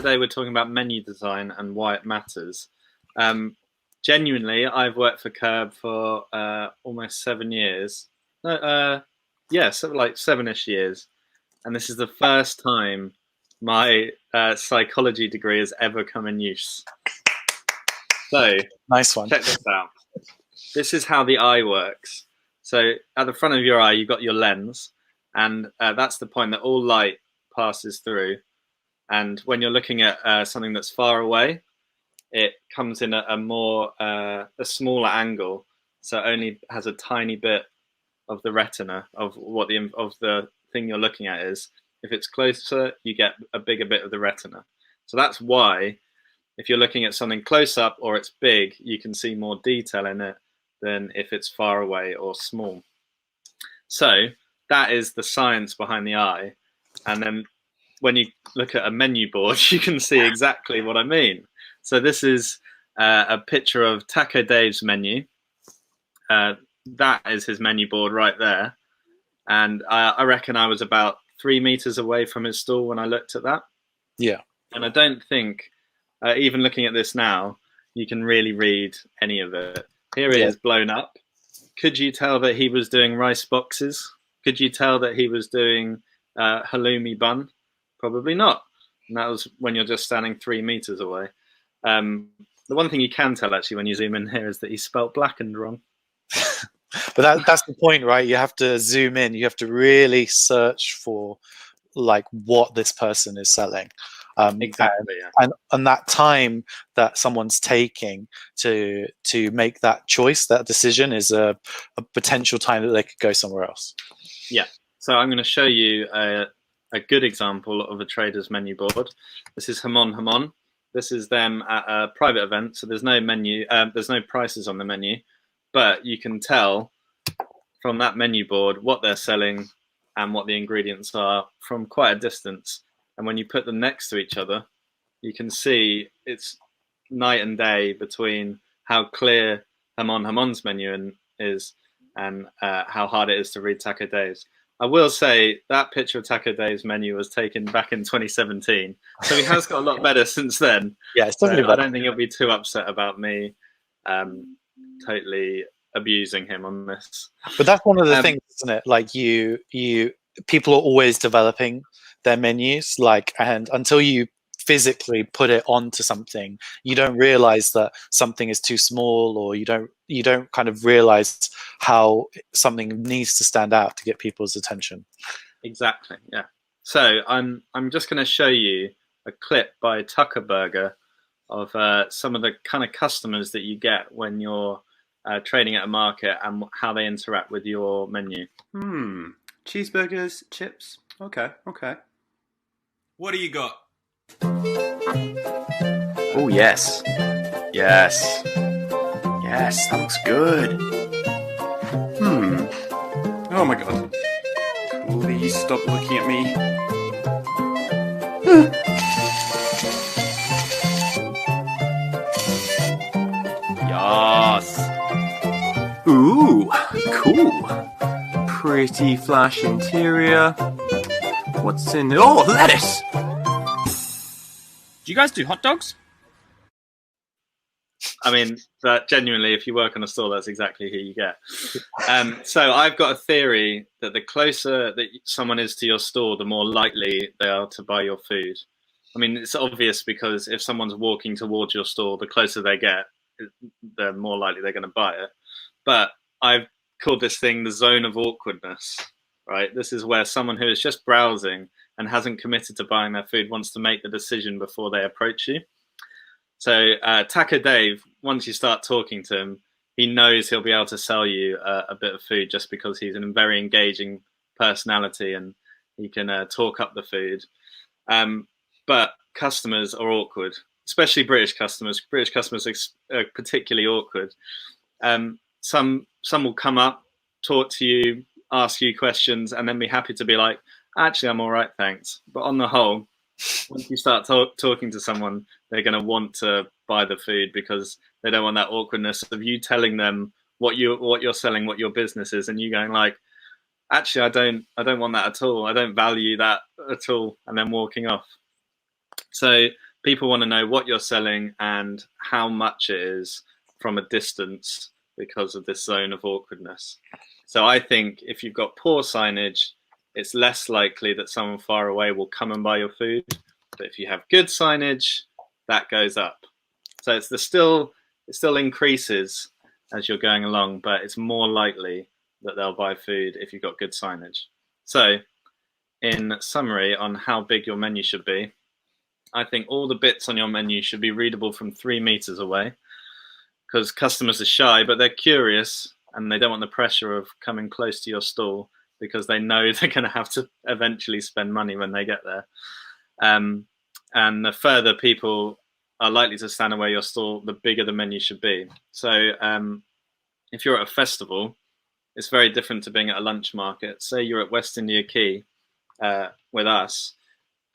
today we're talking about menu design and why it matters. Genuinely, I've worked for Curb for almost 7 years. No, yeah, so like 7-ish years. And this is the first time my psychology degree has ever come in use. So, Nice one. check this out. This is how the eye works. So at the front of your eye, you've got your lens, and that's the point that all light passes through. And when you're looking at something that's far away, it comes in a smaller angle, so it only has a tiny bit of the retina of what the thing you're looking at is. If it's closer, you get a bigger bit of the retina. So that's why if you're looking at something close up or it's big, you can see more detail in it than if it's far away or small. So that is the science behind the eye. And then when you look at a menu board, you can see exactly what I mean. So this is a picture of Taco Dave's menu. That is his menu board right there. And I reckon I was about 3 meters away from his stall when I looked at that. Yeah. And I don't think, even looking at this now, you can really read any of it. Here it is blown up. Could you tell that he was doing rice boxes? Could you tell that he was doing halloumi bun? Probably not. And that was when you're just standing 3 meters away. The one thing you can tell actually when you zoom in here is that he spelt blackened wrong. But that's the point, right? You have to zoom in. You have to really search for like what this person is selling. Exactly. Yeah. And that time that someone's taking to make that choice, that decision, is a potential time that they could go somewhere else. Yeah. So I'm going to show you a good example of a trader's menu board. This is Hamon Hamon. This is them at a private event, so there's no menu, there's no prices on the menu, but you can tell from that menu board what they're selling and what the ingredients are from quite a distance. And when you put them next to each other, you can see it's night and day between how clear Hamon Hamon's menu is and how hard it is to read Taco Dave's. I will say that picture of Taco Dave's menu was taken back in 2017, so he has got a lot better since then. Yeah, it's definitely better. I don't think he'll be too upset about me totally abusing him on this. But that's one of the things, isn't it? Like people are always developing their menus, and until you physically put it onto something, you don't realize that something is too small, or you don't kind of realize how something needs to stand out to get people's attention. Exactly. Yeah. So I'm just going to show you a clip by Tucker Burger of some of the kind of customers that you get when you're trading at a market and how they interact with your menu. Cheeseburgers, chips. Okay. What do you got? Oh, yes. Yes, that looks good. Oh my god. Please stop looking at me. Yes. Ooh, cool. Pretty flash interior. What's in it? Oh, lettuce! Do you guys do hot dogs? I mean, that genuinely, if you work on a store, that's exactly who you get. So I've got a theory that the closer that someone is to your store, the more likely they are to buy your food. I mean, it's obvious because if someone's walking towards your store, the closer they get, the more likely they're going to buy it. But I've called this thing the zone of awkwardness, right? This is where someone who is just browsing and hasn't committed to buying their food wants to make the decision before they approach you. So Taco Dave, once you start talking to him, he knows he'll be able to sell you a bit of food just because he's a very engaging personality and he can talk up the food. But customers are awkward, especially British customers. British customers are particularly awkward. Some will come up, talk to you, ask you questions, and then be happy to be like, actually, I'm all right, thanks. But on the whole, once you start talking to someone, they're going to want to buy the food because they don't want that awkwardness of you telling them what you're selling, what your business is, and you going like, actually, I don't want that at all. I don't value that at all, and then walking off. So people want to know what you're selling and how much it is from a distance because of this zone of awkwardness. So I think if you've got poor signage, it's less likely that someone far away will come and buy your food. But if you have good signage, that goes up. So it still increases as you're going along, but it's more likely that they'll buy food if you've got good signage. So in summary on how big your menu should be, I think all the bits on your menu should be readable from 3 meters away, because customers are shy, but they're curious and they don't want the pressure of coming close to your stall because they know they're going to have to eventually spend money when they get there. And the further people are likely to stand away your stall, the bigger the menu should be. So if you're at a festival, it's very different to being at a lunch market. Say you're at West India Quay with us,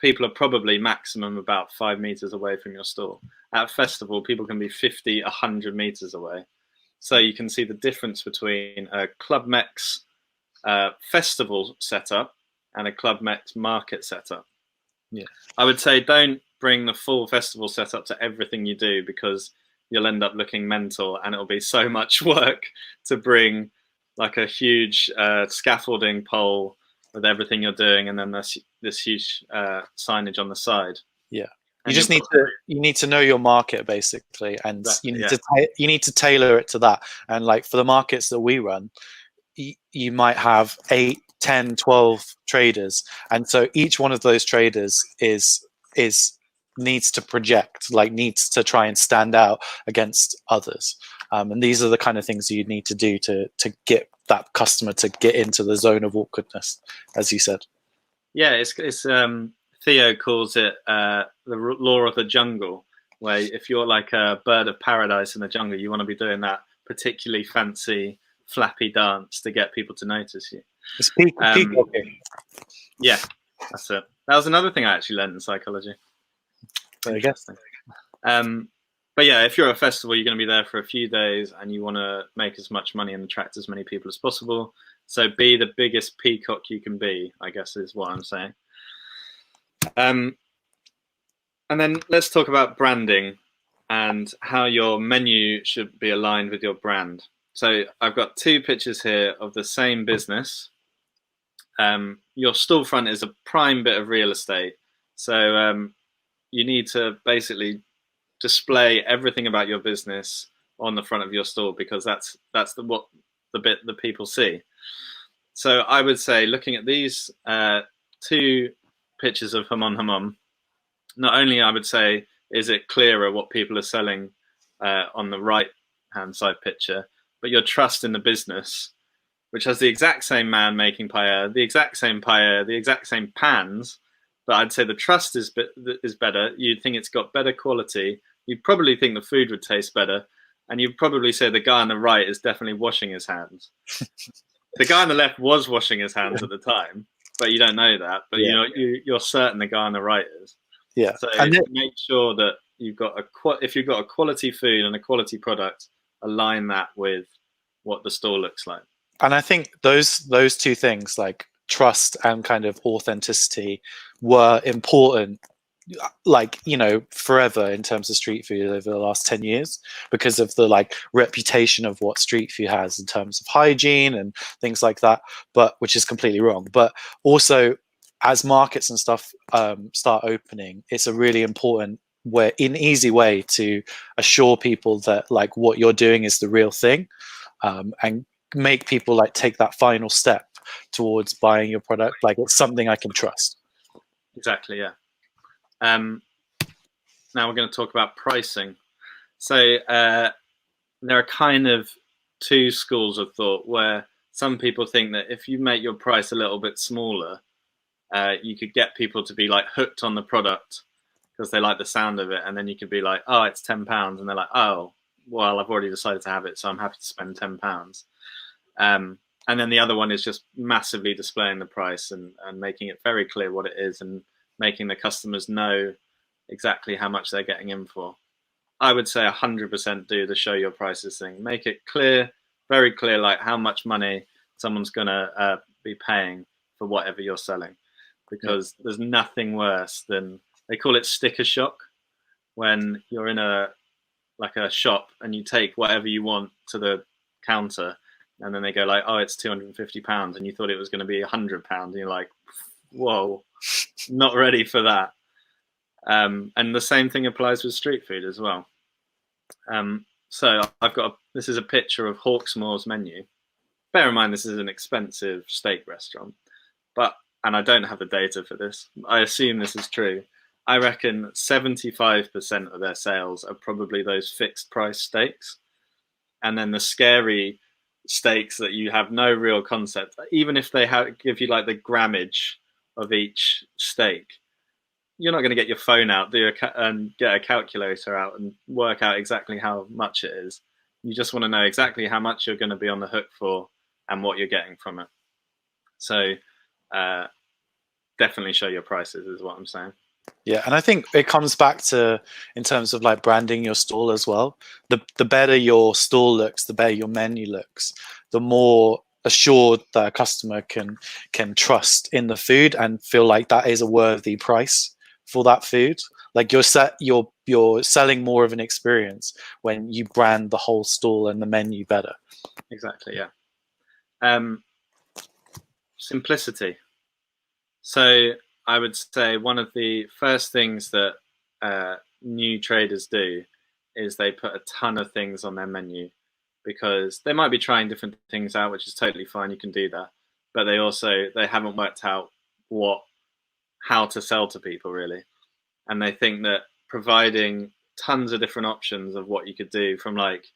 people are probably maximum about 5 meters away from your stall. At a festival, people can be 50, 100 meters away. So you can see the difference between a Club Mex festival setup and a Club Mex market setup. Yeah, I would say don't bring the full festival setup to everything you do, because you'll end up looking mental and it'll be so much work to bring like a huge scaffolding pole with everything you're doing, and then this huge signage on the side. Yeah, you need to know your market basically, and Exactly, you need to tailor it to that. And like for the markets that we run, you might have 8, 10, 12 traders, and so each one of those traders is needs to project, like needs to try and stand out against others. And these are the kind of things you need to do to get that customer to get into the zone of awkwardness, as you said. Yeah, it's Theo calls it the law of the jungle, where if you're like a bird of paradise in the jungle, you want to be doing that particularly fancy flappy dance to get people to notice you. It's peacocking. Yeah, that's it. That was another thing I actually learned in psychology. Very interesting. But yeah, if you're at a festival, you're going to be there for a few days and you want to make as much money and attract as many people as possible. So be the biggest peacock you can be, I guess is what I'm saying. And then let's talk about branding and how your menu should be aligned with your brand. So I've got 2 pictures here of the same business. Your storefront is a prime bit of real estate. So you need to basically display everything about your business on the front of your store, because that's the bit that people see. So I would say, looking at these 2 pictures of Hamon Hamon, not only I would say is it clearer what people are selling on the right hand side picture, but your trust in the business, which has the exact same man making paella, the exact same paella, the exact same pans, but I'd say the trust is better. You'd think it's got better quality. You'd probably think the food would taste better, and you'd probably say the guy on the right is definitely washing his hands. The guy on the left was washing his hands at the time, but you don't know that. But you're certain the guy on the right is. Yeah. So make sure that you've got if you've got a quality food and a quality product, align that with what the store looks like. And I think those 2 things, like trust and kind of authenticity, were important, like, you know, forever in terms of street food over the last 10 years, because of the like reputation of what street food has in terms of hygiene and things like that, but which is completely wrong. But also, as markets and stuff start opening, it's a really important easy way to assure people that like what you're doing is the real thing, and make people like take that final step towards buying your product. Like, it's something I can trust. Exactly, yeah. Now we're going to talk about pricing. So there are kind of 2 schools of thought, where some people think that if you make your price a little bit smaller, you could get people to be like hooked on the product because they like the sound of it, and then you could be like, oh, it's £10, and they're like, oh, well, I've already decided to have it, so I'm happy to spend £10. And then the other one is just massively displaying the price and making it very clear what it is, and making the customers know exactly how much they're getting in for. I would say 100% do the show your prices thing. Make it clear, very clear, like how much money someone's going to be paying for whatever you're selling. Because there's nothing worse than, they call it sticker shock, when you're in a shop and you take whatever you want to the counter, and then they go like, "Oh, it's £250," and you thought it was going to be £100, and you're like, "Whoa, not ready for that." And the same thing applies with street food as well. So this is a picture of Hawksmoor's menu. Bear in mind, this is an expensive steak restaurant, and I don't have the data for this. I assume this is true. I reckon 75% of their sales are probably those fixed price steaks. And then the scary steaks that you have no real concept, even if they give you like the grammage of each steak, you're not going to get your phone out, and get a calculator out and work out exactly how much it is. You just want to know exactly how much you're going to be on the hook for and what you're getting from it. So definitely show your prices is what I'm saying. Yeah, and I think it comes back to, in terms of like branding your stall as well. The better your stall looks, the better your menu looks, the more assured that a customer can trust in the food and feel like that is a worthy price for that food. Like you're selling more of an experience when you brand the whole stall and the menu better. Exactly, yeah. Simplicity. So I would say one of the first things that new traders do is they put a ton of things on their menu, because they might be trying different things out, which is totally fine. You can do that, but they haven't worked out how to sell to people really, and they think that providing tons of different options of what you could do, from like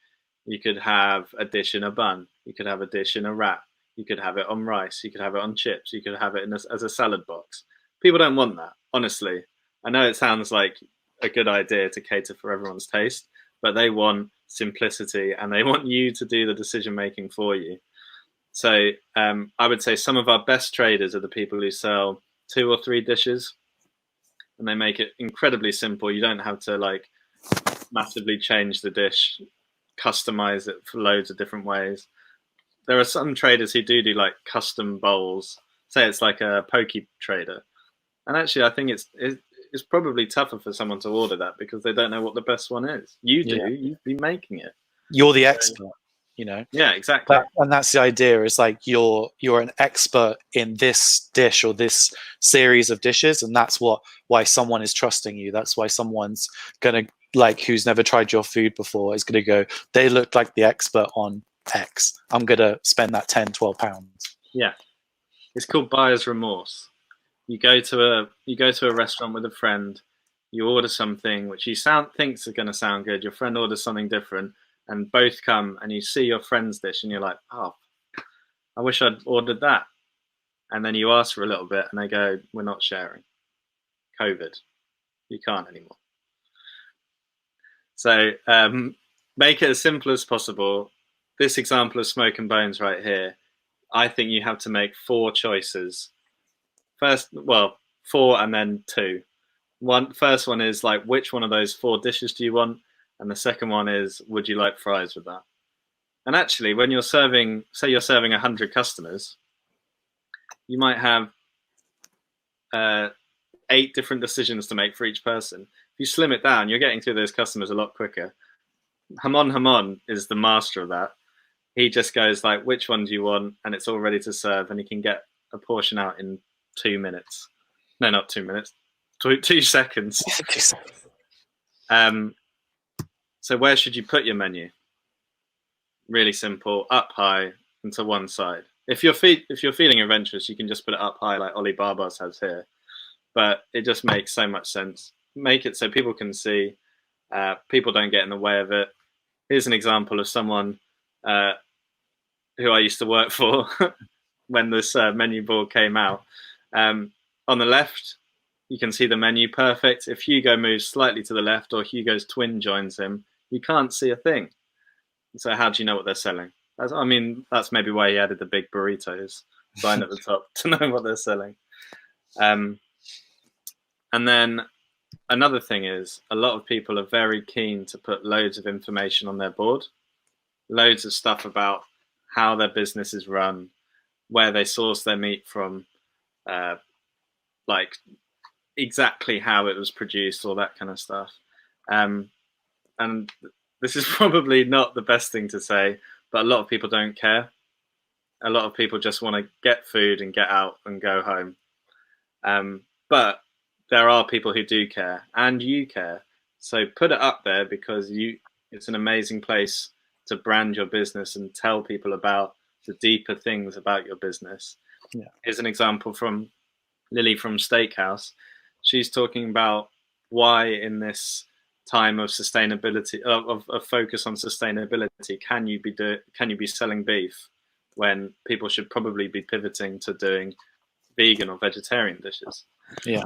you could have a dish in a bun, you could have a dish in a wrap, you could have it on rice, you could have it on chips, you could have it as a salad box. People don't want that, honestly. I know it sounds like a good idea to cater for everyone's taste, but they want simplicity and they want you to do the decision making for you. So I would say some of our best traders are the people who sell 2 or 3 dishes, and they make it incredibly simple. You don't have to like massively change the dish, customize it for loads of different ways. There are some traders who do like custom bowls. Say it's like a poke trader. And actually, I think it's probably tougher for someone to order that because they don't know what the best one is. You do. Yeah. You've been making it. You're the expert, you know. Yeah, exactly. And that's the idea. Is like you're an expert in this dish or this series of dishes, and that's why someone is trusting you. That's why someone's gonna, like, who's never tried your food before, is gonna go, they look like the expert on X. I'm gonna spend that £10-12. Yeah, it's called buyer's remorse. You go to a restaurant with a friend, you order something which you thinks is going to sound good. Your friend orders something different, and both come, and you see your friend's dish, and you're like, "Oh, I wish I'd ordered that." And then you ask for a little bit, and they go, "We're not sharing. COVID, you can't anymore." So make it as simple as possible. This example of Smoke and Bones right here, I think you have to make 4 choices. First, 4 and then 2. First one is like, which one of those 4 dishes do you want? And the second one is, would you like fries with that? And actually, when you're serving, say you're serving 100 customers, you might have 8 different decisions to make for each person. If you slim it down, you're getting through those customers a lot quicker. Hamon is the master of that. He just goes like, which one do you want? And it's all ready to serve, and he can get a portion out in 2 minutes. No, not 2 minutes. 2 seconds. So where should you put your menu? Really simple, up high and to one side. If you're feeling adventurous, you can just put it up high like Oli Barbas has here. But it just makes so much sense. Make it so people can see. People don't get in the way of it. Here's an example of someone who I used to work for when this menu board came out. On the left, you can see the menu perfect. If Hugo moves slightly to the left or Hugo's twin joins him, you can't see a thing. So how do you know what they're selling? That's maybe why he added the big burritos sign at the top to know what they're selling. And then another thing is, a lot of people are very keen to put loads of information on their board, loads of stuff about how their business is run, where they source their meat from, like exactly how it was produced, all that kind of stuff. And this is probably not the best thing to say, but a lot of people don't care. A lot of people just want to get food and get out and go home. But there are people who do care, and you care. So put it up there, because it's an amazing place to brand your business and tell people about the deeper things about your business. Yeah. Here's an example from Lily from Steakhouse. She's talking about why in this time of sustainability, of focus on sustainability, can you be selling beef when people should probably be pivoting to doing vegan or vegetarian dishes? Yeah.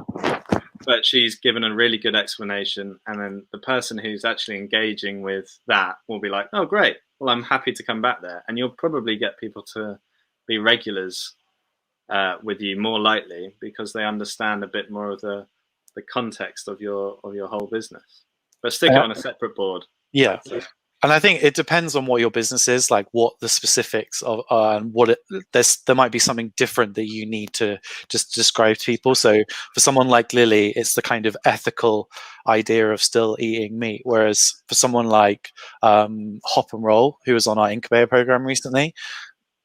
But she's given a really good explanation, and then the person who's actually engaging with that will be like, oh great, well I'm happy to come back there. And you'll probably get people to be regulars with you more likely, because they understand a bit more of the context of your whole business. But stick it on a separate board. Yeah. And I think it depends on what your business is, like what the specifics of and what there might be something different that you need to just describe to people. So for someone like Lily, it's the kind of ethical idea of still eating meat. Whereas for someone like Hop and Roll, who was on our incubator program recently,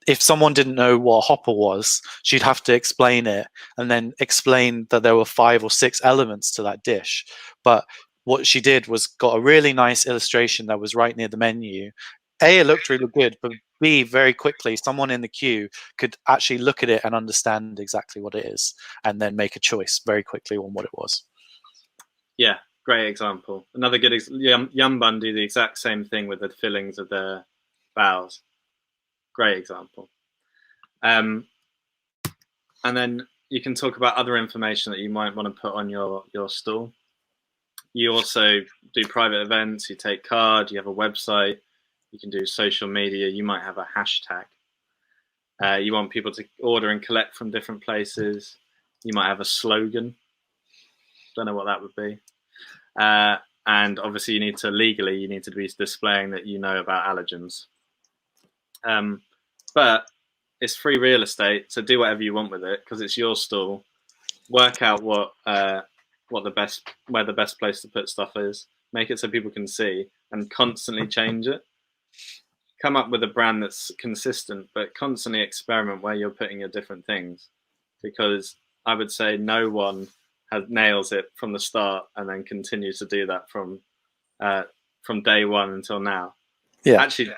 if someone didn't know what a hopper was, she'd have to explain it and then explain that there were 5 or 6 elements to that dish. But what she did was got a really nice illustration that was right near the menu. A, it looked really good, but B, very quickly, someone in the queue could actually look at it and understand exactly what it is, and then make a choice very quickly on what it was. Yeah, great example. Another good Yum Bun do the exact same thing with the fillings of their bows. Great example. And then you can talk about other information that you might want to put on your stall. You also do private events, you take card, you have a website, you can do social media, you might have a hashtag. You want people to order and collect from different places. You might have a slogan. Don't know what that would be. And obviously you need to be displaying that you know about allergens. But it's free real estate, so do whatever you want with it, because it's your stall. Work out where the best place to put stuff is. Make it so people can see, and constantly change it. Come up with a brand that's consistent, but constantly experiment where you're putting your different things, because I would say no one nails it from the start and then continues to do that from day one until now. Yeah. Actually,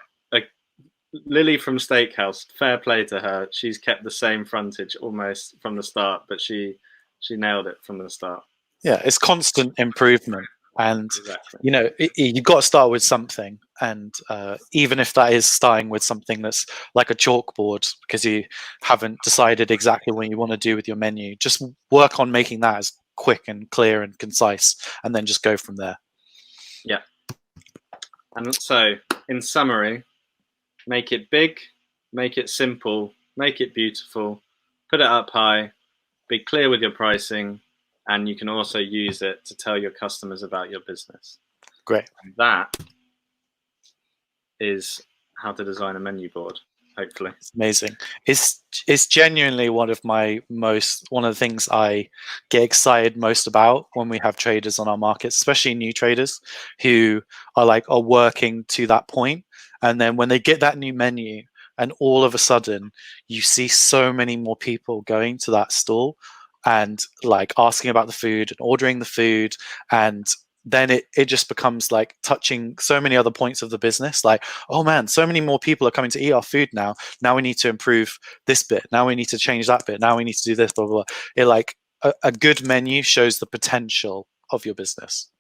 Lily from Steakhouse, fair play to her. She's kept the same frontage almost from the start, but she nailed it from the start. Yeah, it's constant improvement. And, Exactly. you know, you've got to start with something. And even if that is starting with something that's like a chalkboard, because you haven't decided exactly what you want to do with your menu, just work on making that as quick and clear and concise, and then just go from there. Yeah. And so, in summary, make it big, make it simple, make it beautiful, put it up high, be clear with your pricing, and you can also use it to tell your customers about your business. Great. And that is how to design a menu board, hopefully. It's amazing. It's genuinely one of the things I get excited most about when we have traders on our markets, especially new traders who are working to that point. And then when they get that new menu, and all of a sudden you see so many more people going to that stall and like asking about the food and ordering the food, and then it just becomes like touching so many other points of the business. Like, oh man, so many more people are coming to eat our food now. Now we need to improve this bit. Now we need to change that bit. Now we need to do this, blah, blah, blah. A good menu shows the potential of your business.